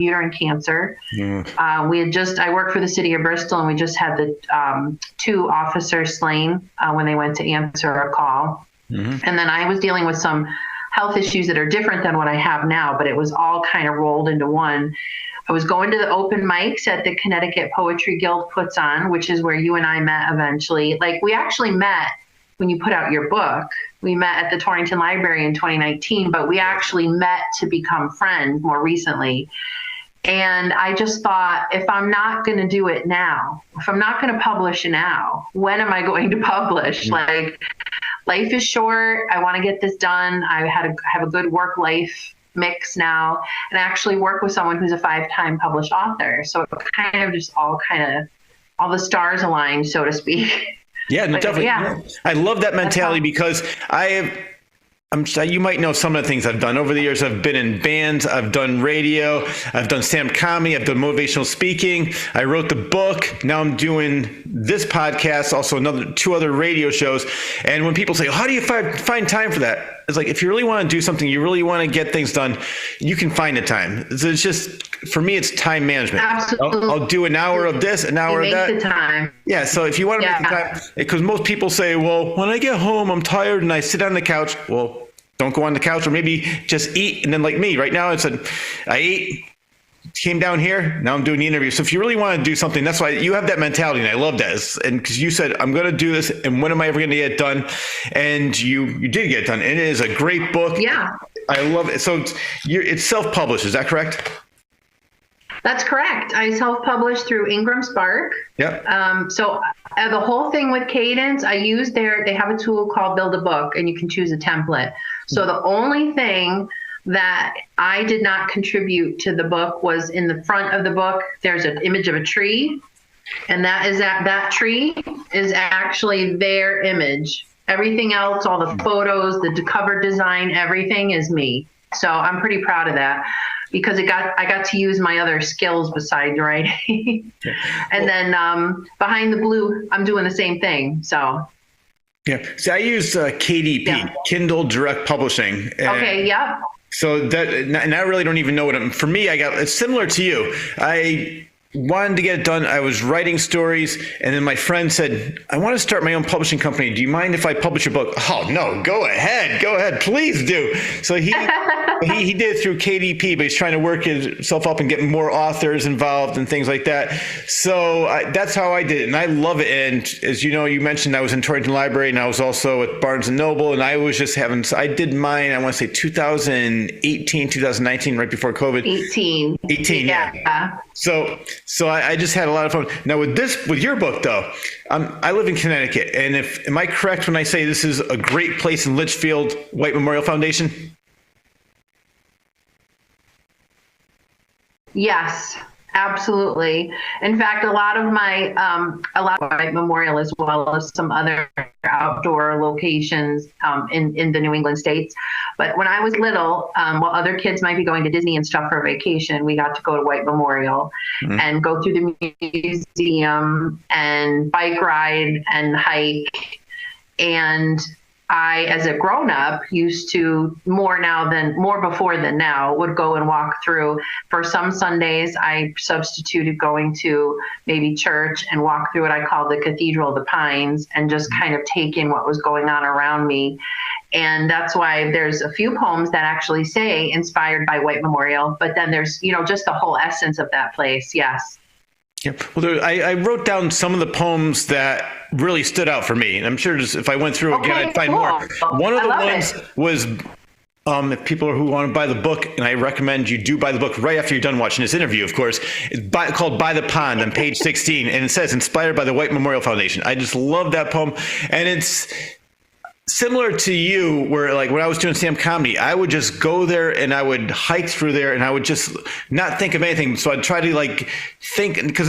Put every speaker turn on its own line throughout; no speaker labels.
uterine cancer. I worked for the city of Bristol, and we just had the 2 officers slain when they went to answer a call. And then I was dealing with some health issues that are different than what I have now, but it was all kind of rolled into one. I was going to the open mics at the Connecticut Poetry Guild puts on, which is where you and I met eventually. Like, we actually met when you put out your book. We met at the Torrington Library in 2019, but we actually met to become friends more recently. And I just thought, if I'm not going to do it now, if I'm not going to publish now, when am I going to publish? Like, life is short. I want to get this done. I have a good work-life mix now, and I actually work with someone who's a 5-time published author. So it kind of just all the stars aligned, so to speak.
Yeah, no, definitely. Yeah. I love that mentality because you might know some of the things I've done over the years. I've been in bands, I've done radio, I've done stand-up comedy, I've done motivational speaking. I wrote the book. Now I'm doing this podcast, also 2 other radio shows. And when people say, how do you find time for that? It's like, if you really want to do something, you really want to get things done, you can find the time. It's just, for me, it's time management.
Absolutely.
I'll do an hour of this, an hour of that.
Make the time.
Yeah. So if you want to make the time, because most people say, well, when I get home, I'm tired and I sit on the couch. Well, don't go on the couch, or maybe just eat. And then, like me right now, I ate, came down here, now I'm doing the interview. So if you really want to do something, that's why you have that mentality. And I love that. And because you said, I'm going to do this, and when am I ever going to get it done? And you did get it done. And it is a great book.
Yeah.
I love it. So it's self-published. Is that correct?
That's correct. I self-published through Ingram Spark.
Yep.
So the whole thing with Cadence, they have a tool called Build a Book, and you can choose a template. So the only thing that I did not contribute to the book was in the front of the book, there's an image of a tree, and that tree is actually their image. Everything else, all the photos, the cover design, everything is me. So I'm pretty proud of that, because I got to use my other skills besides writing. And then behind the blue, I'm doing the same thing. So.
Yeah. See, I use KDP, Kindle Direct Publishing.
Okay. Yeah.
So and I really don't even know for me, it's similar to you. I wanted to get it done. I was writing stories, and then my friend said, I want to start my own publishing company. Do you mind if I publish your book? Oh, no, go ahead, please do. So he did it through KDP, but he's trying to work himself up and get more authors involved and things like that. So that's how I did it, and I love it. And as you know, you mentioned I was in Torrington Library, and I was also at Barnes & Noble, and I was just I did mine, I want to say 2018, 2019, right before COVID. 18, yeah. So I just had a lot of fun. Now with your book though, I live in Connecticut, and am I correct when I say this is a great place in Litchfield, White Memorial Foundation?
Yes, absolutely. In fact, a lot of White Memorial, as well as some other outdoor locations in the New England states. But when I was little, while other kids might be going to Disney and stuff for vacation, we got to go to White Memorial and go through the museum and bike ride and hike. And I, as a grown-up, used to more before than now, would go and walk through. For some Sundays, I substituted going to maybe church and walk through what I call the Cathedral of the Pines, and just kind of take in what was going on around me. And that's why there's a few poems that actually say inspired by White Memorial, but then there's, just the whole essence of that place. Yes.
Yeah. Well, I wrote down some of the poems that really stood out for me. And I'm sure if I went through again, I'd find more. One of the ones was, if people who want to buy the book, and I recommend you do buy the book right after you're done watching this interview, of course, it's called By the Pond on page 16. And it says, inspired by the White Memorial Foundation. I just love that poem. And it's similar to you, where like when I was doing stand-up comedy, I would just go there and I would hike through there and I would just not think of anything. So I'd try to think, because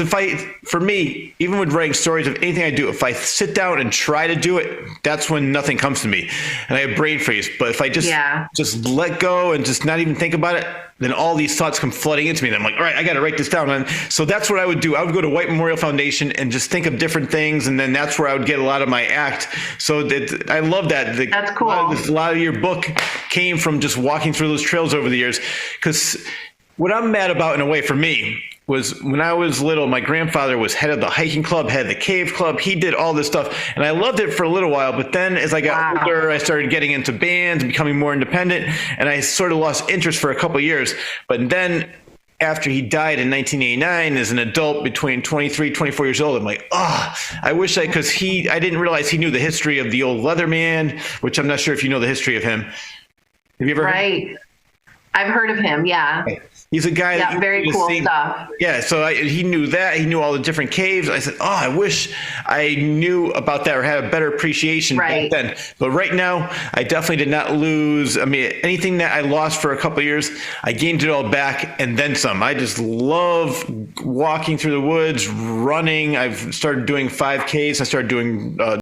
for me, even with writing stories of anything I do, if I sit down and try to do it, that's when nothing comes to me and I have brain freeze. But if I just let go and just not even think about it, then all these thoughts come flooding into me. And I'm like, all right, I got to write this down. And so that's what I would do. I would go to White Memorial Foundation and just think of different things. And then that's where I would get a lot of my act. So I love that.
That's cool.
A lot of your book came from just walking through those trails over the years. Because what I'm mad about in a way for me was when I was little, my grandfather was head of the hiking club, head of the cave club. He did all this stuff, and I loved it for a little while. But then as I got older, I started getting into bands, becoming more independent, and I sort of lost interest for a couple of years. But then after he died in 1989, as an adult between 23, 24 years old, I'm like, I wish because I didn't realize he knew the history of the old Leatherman, which I'm not sure if you know the history of him. Have you ever heard?
I've heard of him. Yeah.
He's a guy that
very cool stuff.
Yeah, so he knew that. He knew all the different caves. I said, I wish I knew about that or had a better appreciation back then. But right now, I definitely did not lose. I mean, anything that I lost for a couple of years, I gained it all back and then some. I just love walking through the woods, running. I've started doing 5Ks. I started doing